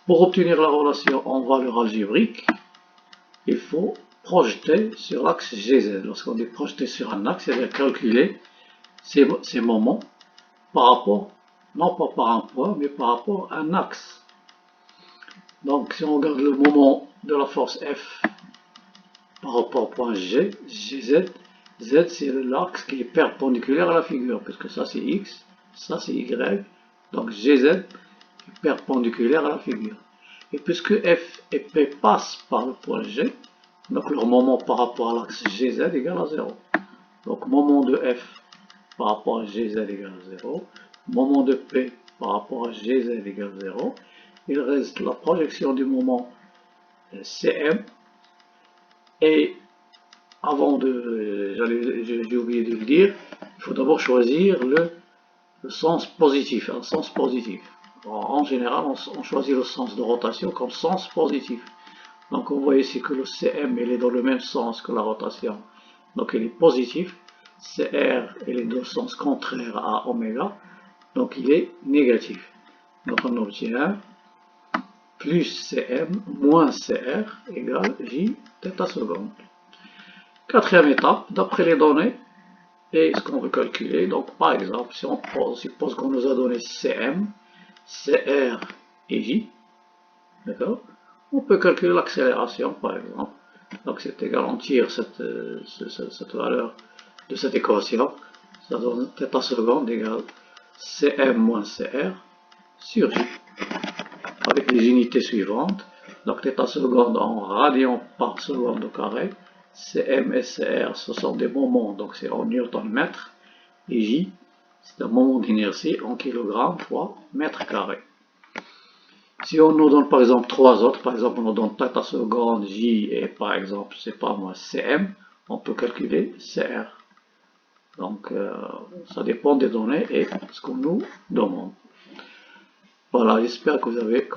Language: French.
Pour obtenir la relation en valeur algébrique, il faut projeter sur l'axe GZ. Lorsqu'on dit projeter sur un axe, c'est-à-dire calculer ces moments par rapport, non pas par un point, mais par rapport à un axe. Donc si on regarde le moment de la force F par rapport au point G, GZ, Z c'est l'axe qui est perpendiculaire à la figure, puisque ça c'est X, ça c'est Y, donc GZ est perpendiculaire à la figure. Et puisque F et P passent par le point G, donc leur moment par rapport à l'axe GZ égale à 0. Donc moment de F par rapport à GZ égale à 0, moment de P par rapport à GZ égale 0, il reste la projection du moment CM, et avant de, j'ai oublié de le dire, il faut d'abord choisir le sens positif, un sens positif. En général, on choisit le sens de rotation comme sens positif. Donc on voit ici que le CM il est dans le même sens que la rotation, donc il est positif. CR il est dans le sens contraire à oméga, donc il est négatif. Donc on obtient plus CM moins CR égale J θ seconde. Quatrième étape, d'après les données et ce qu'on veut calculer, donc par exemple, si on suppose qu'on nous a donné CM, CR et J, d'accord, on peut calculer l'accélération par exemple. Donc c'est garantir cette valeur de cette équation, ça donne θ seconde égale Cm moins Cr sur J, avec les unités suivantes. Donc θ seconde en radians par seconde au carré, Cm et Cr ce sont des moments, donc c'est en newton-mètre, et J c'est un moment d'inertie en kg fois mètre carré. Si on nous donne par exemple trois autres, par exemple on nous donne θ seconde, J et par exemple, c'est pas moi, Cm, on peut calculer Cr. Donc ça dépend des données et ce qu'on nous demande. Voilà, j'espère que vous avez